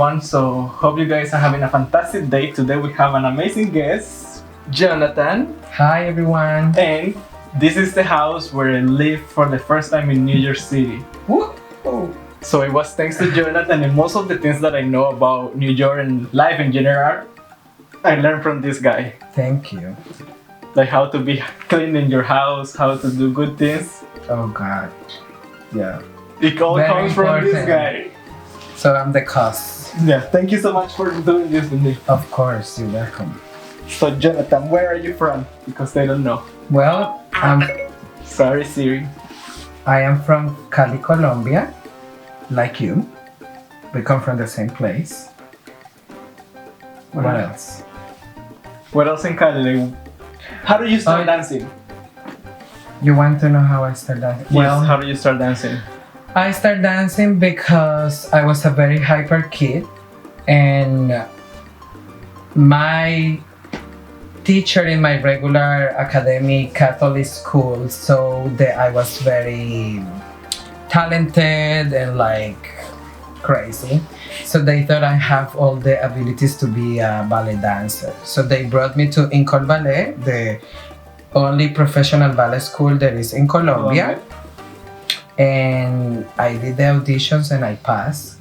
everyone. So hope you guys are having a fantastic day. Today we have an amazing guest, Jonathan. Hi everyone. And this is the house where I lived for the first time in New York City. Woo! So it was thanks to Jonathan, and most of the things that I know about New York and life in general, I learned from this guy. Thank you. Like how to be clean in your house, how to do good things. Oh God. Yeah. It all Very comes from this important. guy. So I'm the cause. Yeah, thank you so much for doing this with me. Of course, you're welcome. So Jonathan, where are you from? Because they don't know. Well, Sorry, Siri. I am from Cali, Colombia, like you. We come from the same place. What else? What else in Cali? Like, how do you start Oh, dancing? You want to know how I started dancing? Well, how do you start dancing? I started dancing because I was a very hyper kid, and my teacher in my regular academic Catholic school saw that I was very talented and like crazy. So they thought I have all the abilities to be a ballet dancer. So they brought me to Untitled Ballet, the only professional ballet school there is in Colombia. And I did the auditions and I passed.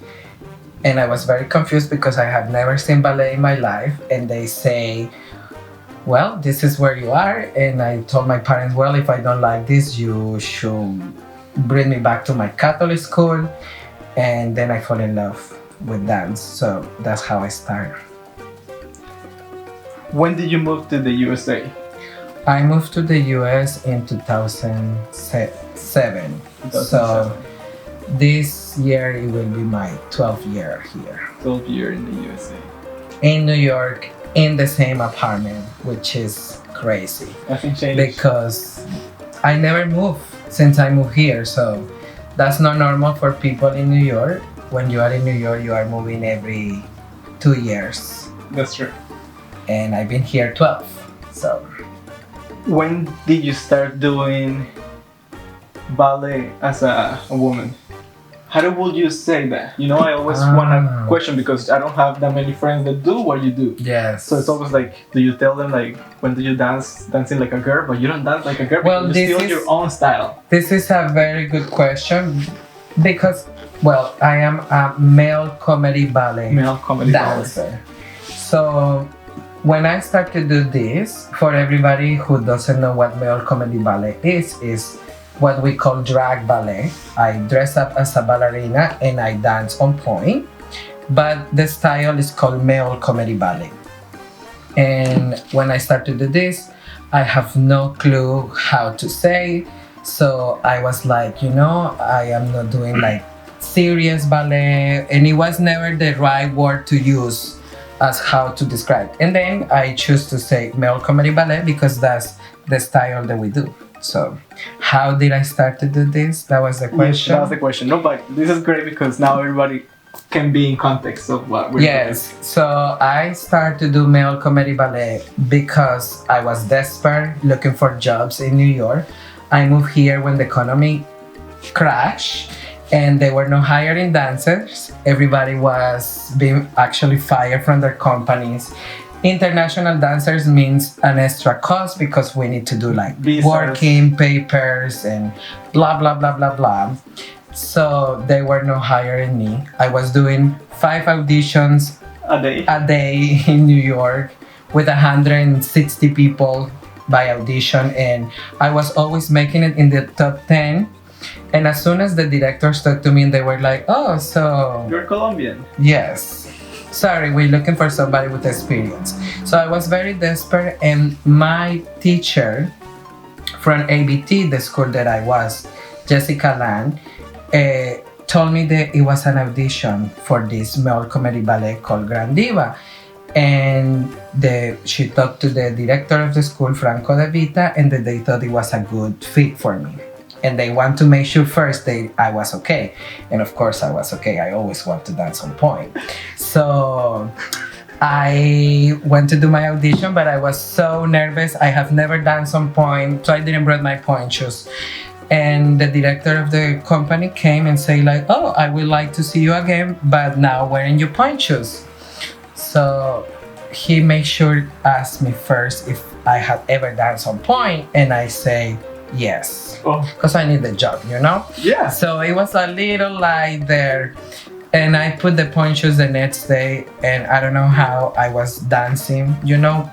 And I was very confused because I had never seen ballet in my life. And they say, well, this is where you are. And I told my parents, well, if I don't like this, you should bring me back to my Catholic school. And then I fall in love with dance. So that's how I started. When did you move to the USA? I moved to the US in 2007. So this year it will be my 12th year here. 12 years in the USA. In New York, in the same apartment, which is crazy. Nothing changed. Because I never moved since I moved here. So that's not normal for people in New York. When you are in New York, you are moving every 2 years. That's true. And I've been here 12. So When did you start doing ballet as a woman? How would you say that? You know, I always want to question because I don't have that many friends that do what you do. yes. So it's always like, do you tell them like, when do you dancing like a girl, but you don't dance like a girl? Well, because you this still is- your own style. This is a very good question because, well, I am a male comedy ballet Male comedy dancer. So when I start to do this, for everybody who doesn't know what male comedy ballet is what we call drag ballet. I dress up as a ballerina and I dance on point, but the style is called male comedy ballet. And when I start to do this, I have no clue how to say. So I was like, I am not doing like serious ballet, and it was never the right word to use as how to describe. And then I choose to say male comedy ballet because that's the style that we do. So how did I start to do this? That was the question. Yes, that was the question. No, but this is great because now everybody can be in context of what we're Yes, so I started to do male comedy ballet because I was desperate looking for jobs in New York. I moved here when the economy crashed and they were not hiring dancers. Everybody was being actually fired from their companies. International dancers means an extra cost because we need to do like Visas. working papers and blah, blah, blah, blah, blah. So they were not hiring me. I was doing 5 auditions a day. a day in New York with 160 people by audition, and I was always making it in the top 10. And as soon as the directors talked to me, they were like, oh, so You're Colombian. yes, sorry, we're looking for somebody with experience. So I was very desperate, and my teacher from ABT, the school that I was, Jessica Land, told me that it was an audition for this male comedy ballet called Grand Diva. And she talked to the director of the school, Franco De Vita, and that they thought it was a good fit for me. And they want to make sure first I was okay. And of course I was okay. I always want to dance on point. So I went to do my audition, but I was so nervous. I have never danced on point, so I didn't bring my point shoes. And the director of the company came and say like, oh, I would like to see you again, but now wearing your point shoes. So he made sure ask me first if I had ever danced on point, and I say yes, because I need the job, you know. Yeah. So it was a little lie there, and I put the point shoes the next day, and I don't know how I was dancing, you know.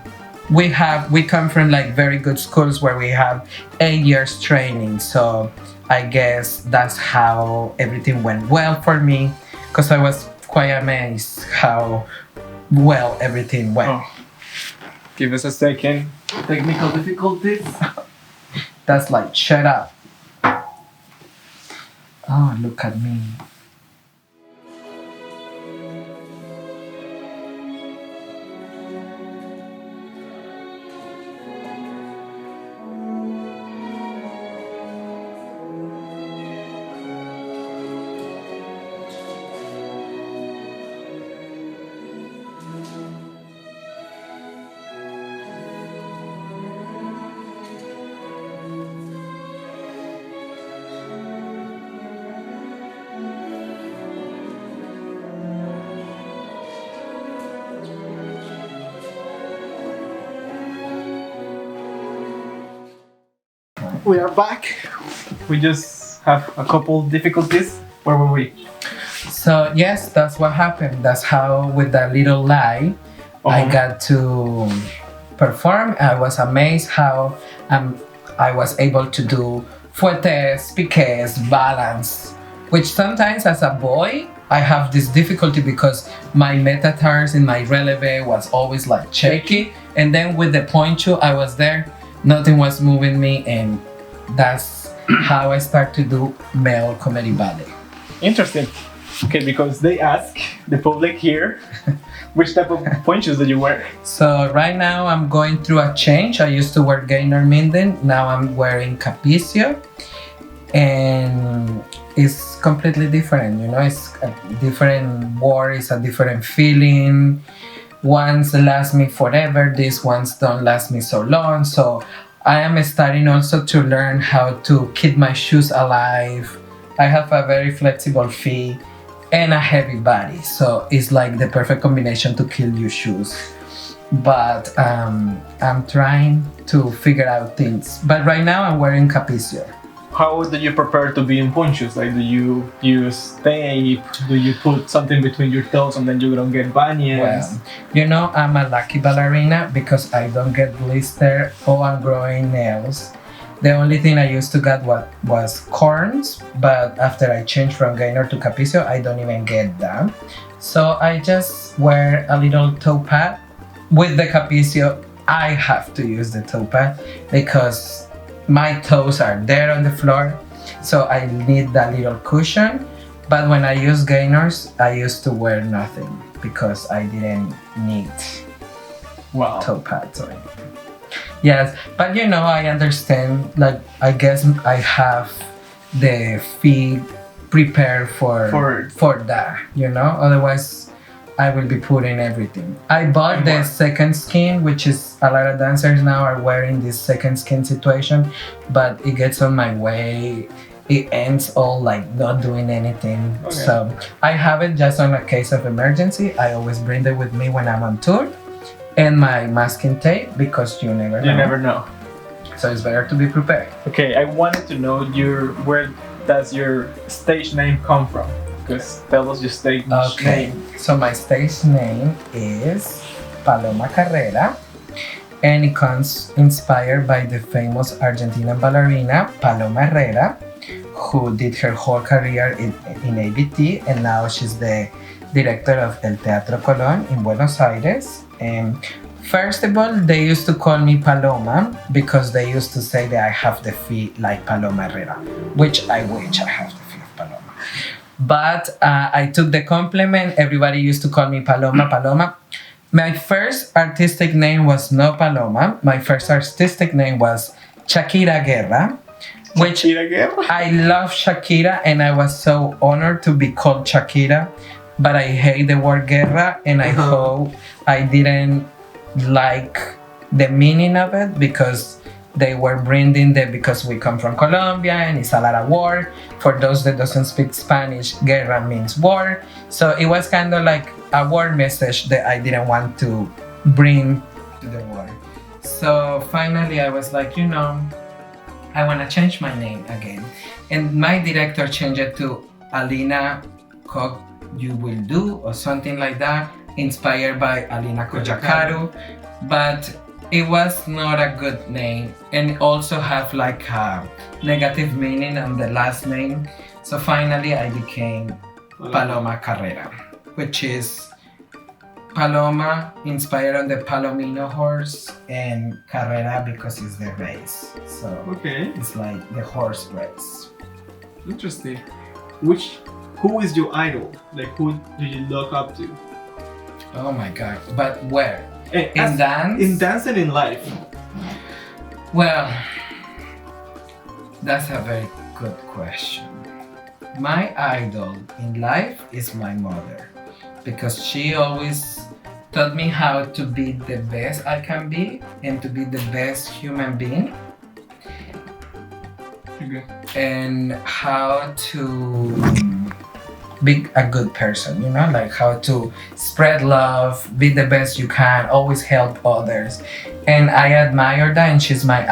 We come from like very good schools where we have 8 years training, so I guess that's how everything went well for me, because I was quite amazed how well everything went. Give us a second. Technical difficulties. That's like, shut up. Oh, look at me. We are back. We just have a couple difficulties. Where were we? So yes, that's what happened. That's how, with that little lie, I got to perform. I was amazed how I was able to do fuertes, piques, balance, which sometimes as a boy I have this difficulty because my metatars in my releve was always like shaky, and then with the point shoe I was there, nothing was moving me, and that's how I start to do male comedy ballet. Interesting. Okay, because they ask the public here which type of point shoes did you wear? So right now I'm going through a change. I used to wear Gainer Minden, now I'm wearing Capicio, and it's completely different, you know. It's a different word, it's a different feeling. Ones last me forever, these ones don't last me so long. So I am starting also to learn how to keep my shoes alive. I have a very flexible feet and a heavy body, so it's like the perfect combination to kill your shoes. But I'm trying to figure out things. But right now I'm wearing Capicio. How do you prepare to be in point shoes? Like, do you use tape? Do you put something between your toes and then you don't get bunions? Well, you know, I'm a lucky ballerina because I don't get blister or I'm growing nails. The only thing I used to get was corns, but after I changed from Gainer to Capicio, I don't even get that. So I just wear a little toe pad. With the Capicio, I have to use the toe pad because my toes are there on the floor, so I need that little cushion. But when I use Gainers, I used to wear nothing because I didn't need toe pads or anything. Yes, but you know, I understand, like, I guess I have the feet prepared for that, you know, otherwise I will be putting everything. I bought the second skin, which is a lot of dancers now are wearing this second skin situation, but it gets on my way. It ends all like not doing anything. Okay. So I have it just on a case of emergency. I always bring it with me when I'm on tour, and my masking tape because you never know. You never know. So it's better to be prepared. Okay, I wanted to know where does your stage name come from? Just tell us your stage name. So my stage name is Paloma Carrera, and it comes inspired by the famous Argentinian ballerina Paloma Herrera, who did her whole career in ABT, and now she's the director of El Teatro Colón in Buenos Aires. And first of all, they used to call me Paloma because they used to say that I have the feet like Paloma Herrera, which I wish I have the feet of Paloma. But I took the compliment. Everybody used to call me Paloma. My first artistic name was no Paloma. My first artistic name was Shakira Guerra. I love Shakira, and I was so honored to be called Shakira. But I hate the word guerra, and I hope I didn't like the meaning of it because they were bringing the, because we come from Colombia and it's a lot of war. For those that doesn't speak Spanish, guerra means war. So it was kind of like a war message that I didn't want to bring to the war. So finally I was like, I want to change my name again. And my director changed it to Alina Kok You Will Do or something like that, inspired by Alina Kojakaru. But it was not a good name and also have like a negative meaning on the last name. So finally I became Paloma Carrera, which is Paloma inspired on the Palomino horse and Carrera because it's the race. So it's like the horse race. Interesting. Who is your idol? Like, who do you look up to? Oh my God! But where? In dance? In dance and in life. Well, that's a very good question. My idol in life is my mother, because she always taught me how to be the best I can be and to be the best human being. Okay. And how to be a good person, like how to spread love, be the best you can, always help others. And I admire that, and she's my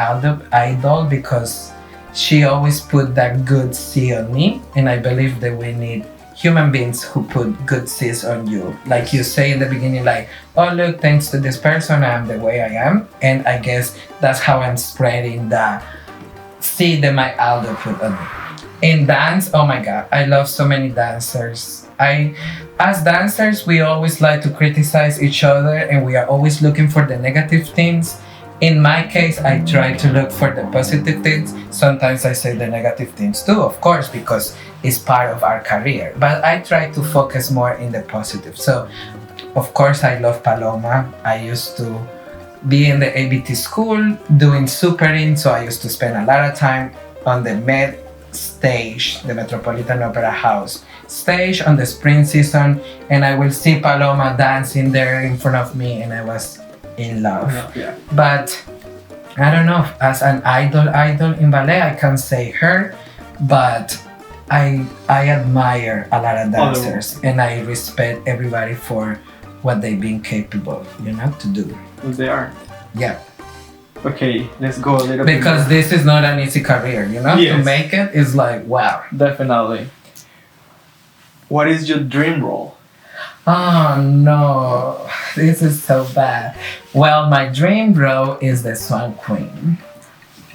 idol because she always put that good seed on me, and I believe that we need human beings who put good seeds on you. Like you say in the beginning, like, oh look, thanks to this person I'm the way I am. And I guess that's how I'm spreading the seed that my idol put on me. In dance, oh my God, I love so many dancers. As dancers, we always like to criticize each other and we are always looking for the negative things. In my case, I try to look for the positive things. Sometimes I say the negative things too, of course, because it's part of our career. But I try to focus more in the positive. So, of course, I love Paloma. I used to be in the ABT school doing supering, so I used to spend a lot of time on the Met stage, the Metropolitan Opera House stage on the spring season, and I will see Paloma dancing there in front of me, and I was in love. Yeah. But I don't know, as an idol in ballet, I can't say her, but I admire a lot of dancers, and I respect everybody for what they've been capable, to do. They are. Yeah. Okay, let's go a little bit Because more. this is not an easy career, Yes. To make it is like, wow. Definitely. What is your dream role? Oh no, this is so bad. Well, my dream role is the Swan Queen.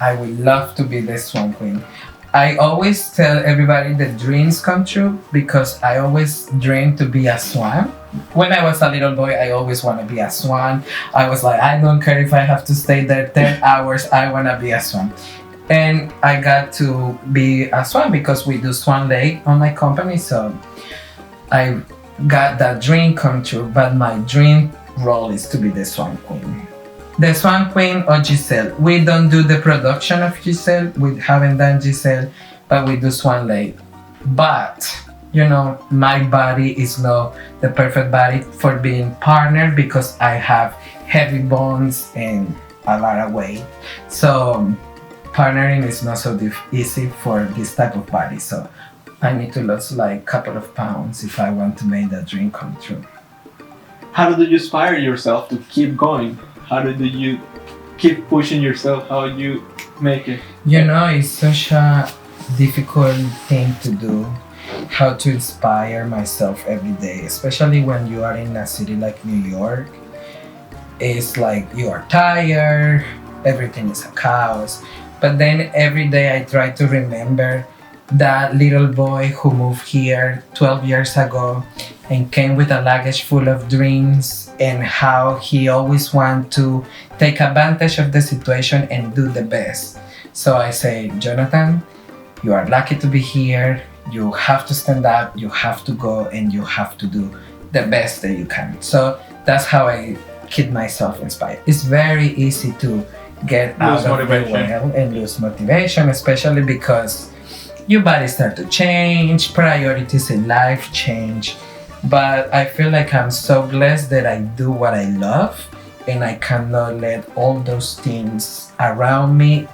I would love to be the Swan Queen. I always tell everybody that dreams come true because I always dreamed to be a swan. When I was a little boy, I always want to be a swan. I was like, I don't care if I have to stay there 10 hours, I want to be a swan. And I got to be a swan because we do Swan Lake on my company, so I got that dream come true. But my dream role is to be the Swan Queen. The Swan Queen or Giselle. We don't do the production of Giselle. We haven't done Giselle, but we do Swan Lake. But, my body is not the perfect body for being partnered because I have heavy bones and a lot of weight. So, partnering is not so easy for this type of body. So, I need to lose like a couple of pounds if I want to make that dream come true. How do you inspire yourself to keep going? How do you keep pushing yourself? How you make it? It's such a difficult thing to do. How to inspire myself every day, especially when you are in a city like New York. It's like you are tired, everything is a chaos. But then every day I try to remember that little boy who moved here 12 years ago and came with a luggage full of dreams, and how he always wanted to take advantage of the situation and do the best. So I say, Jonathan, you are lucky to be here. You have to stand up, you have to go, and you have to do the best that you can. So that's how I keep myself inspired. It's very easy to get out of the well and lose motivation, especially because your body starts to change, priorities in life change. But I feel like I'm so blessed that I do what I love, and I cannot let all those things around me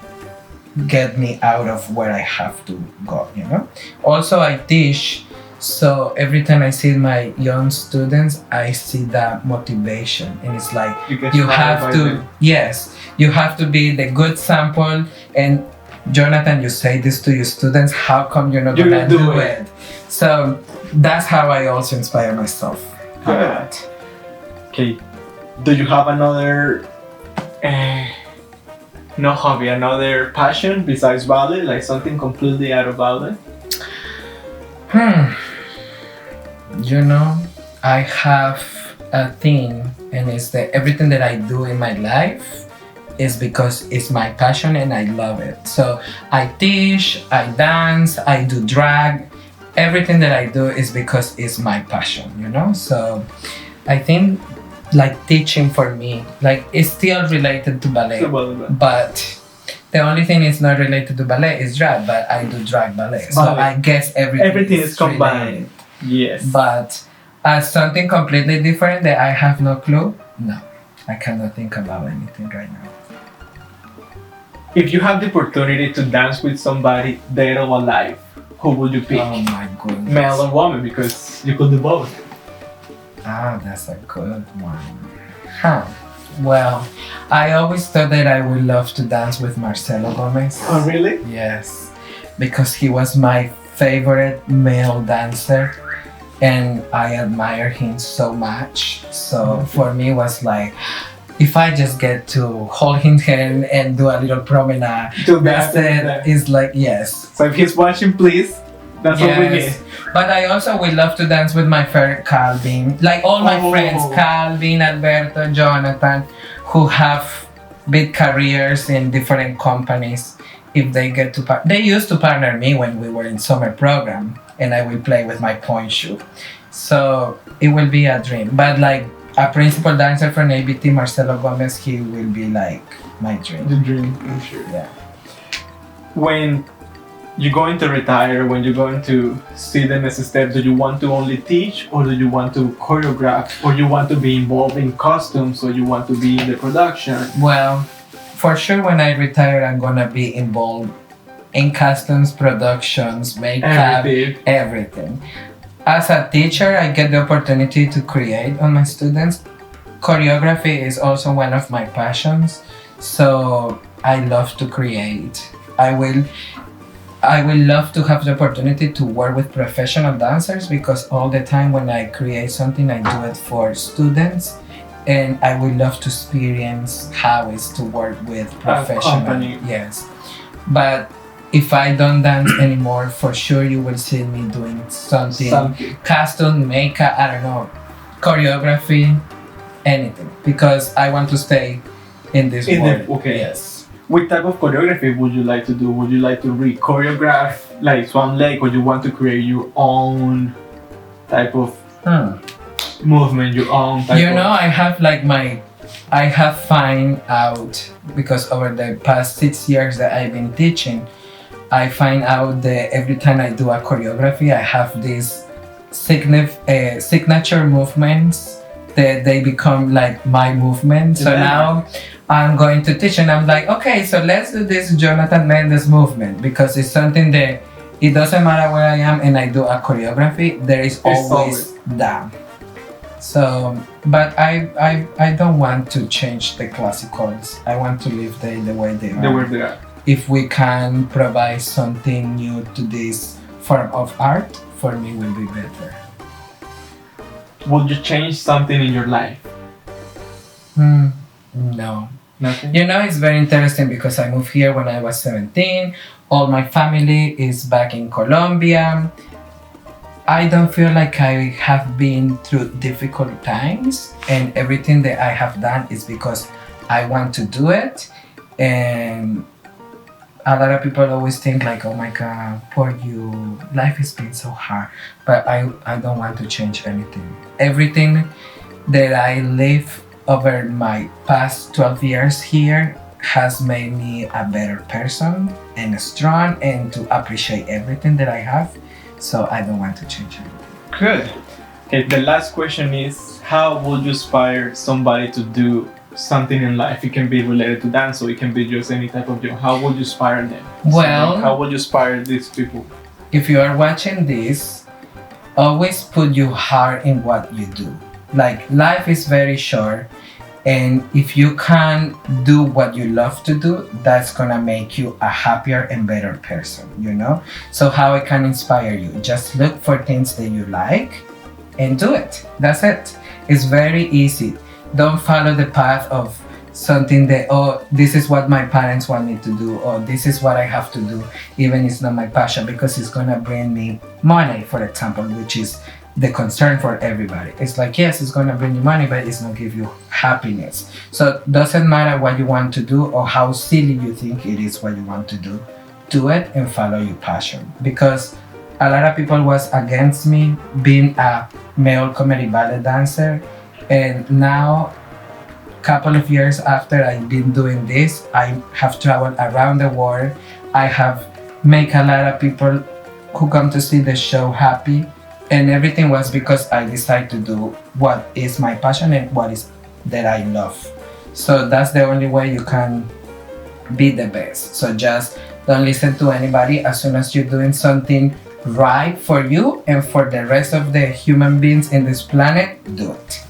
get me out of where I have to go, you know? Also, I teach, so every time I see my young students, I see that motivation, and it's like you have to, yes, you have to be the good sample. And Jonathan, you say this to your students, how come you're not gonna do it? So that's how I also inspire myself. Good. Okay, do you have another no hobby, another passion besides ballet, like something completely out of ballet? You know, I have a thing, and it's that everything that I do in my life is because it's my passion and I love it. So I teach, I dance, I do drag. Everything that I do is because it's my passion, you know? So I think like teaching for me, like it's still related to ballet, but the only thing is not related to ballet is drag, but I do drag ballet. So I guess everything is combined. Yes. But as something completely different that I have no clue, no, I cannot think about anything right now. If you have the opportunity to dance with somebody dead or alive, who would you pick? Oh my goodness. Male or woman, because you could do both. Ah, that's a good one. Huh. Well, I always thought that I would love to dance with Marcelo Gomez. Oh, really? Yes, because he was my favorite male dancer, and I admire him so much. So for me, it was like, if I just get to hold his hand and do a little promenade, that's it. It's like, yes. So if he's watching, please, that's what we need. But I also would love to dance with my friend Calvin. Like all my friends, Calvin, Alberto, Jonathan, who have big careers in different companies. If they get to they used to partner me when we were in summer program, and I will play with my point shoe. So it will be a dream. But like a principal dancer from ABT, Marcelo Gomez, he will be like my dream. The dream, I'm sure. Yeah. When you're going to retire, when you're going to see the next step, do you want to only teach, or do you want to choreograph, or you want to be involved in costumes, or you want to be in the production? Well, for sure when I retire, I'm gonna be involved in costumes, productions, makeup, everything. As a teacher, I get the opportunity to create on my students. Choreography is also one of my passions, so I love to create. I will love to have the opportunity to work with professional dancers, because all the time when I create something, I do it for students, and I would love to experience how it's to work with professional. Yes, but if I don't dance anymore, for sure you will see me doing something. Costume, makeup, I don't know, choreography, anything, because I want to stay in this world. Yes. What type of choreography would you like to do? Would you like to re-choreograph like Swan Lake, or you want to create your own type of movement, your own type of... I have found out, because over the past 6 years that I've been teaching, I find out that every time I do a choreography, I have these signature movements that they become like my movement. So now I'm going to teach, and I'm like, okay, so let's do this Jonathan Mendez movement, because it's something that it doesn't matter where I am and I do a choreography, there is always that. So, but I don't want to change the classicals. I want to leave them the way they are. The way they are. If we can provide something new to this form of art, for me will be better. Would you change something in your life? No. Nothing? You know, it's very interesting because I moved here when I was 17. All my family is back in Colombia. I don't feel like I have been through difficult times, and everything that I have done is because I want to do it. And a lot of people always think like, oh my God, poor you, life has been so hard. But I don't want to change anything. Everything that I live over my past 12 years here has made me a better person and strong, and to appreciate everything that I have. So I don't want to change anything. Good. Okay, the last question is, how would you inspire somebody to do something in life. It can be related to dance, or it can be just any type of job. How would you inspire them? Well, how would you inspire these people? If you are watching this, always put your heart in what you do. Like, life is very short, and if you can do what you love to do, that's gonna make you a happier and better person, you know? So how I can inspire you? Just look for things that you like and do it. That's it. It's very easy. Don't follow the path of something that, oh, this is what my parents want me to do, or this is what I have to do, even it's not my passion, because it's gonna bring me money, for example, which is the concern for everybody. It's like, yes, it's gonna bring you money, but it's not give you happiness. So it doesn't matter what you want to do or how silly you think it is what you want to do it and follow your passion. Because a lot of people was against me being a male comedy ballet dancer, and now, couple of years after I've been doing this, I have traveled around the world. I have make a lot of people who come to see the show happy, and everything was because I decided to do what is my passion and what is that I love. So that's the only way you can be the best. So just don't listen to anybody. As soon as you're doing something right for you and for the rest of the human beings in this planet, do it.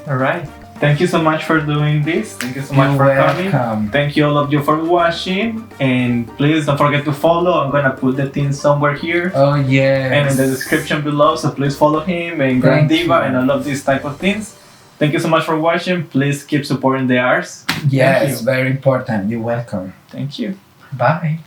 All right. Thank you so much for doing this. Thank you so much for coming. Thank you all of you for watching. And please don't forget to follow. I'm gonna put the thing somewhere here. Oh yeah. And in the description below. So please follow him and Grand Diva and all of these type of things. Thank you so much for watching. Please keep supporting the arts. Yes, very important. You're welcome. Thank you. Bye.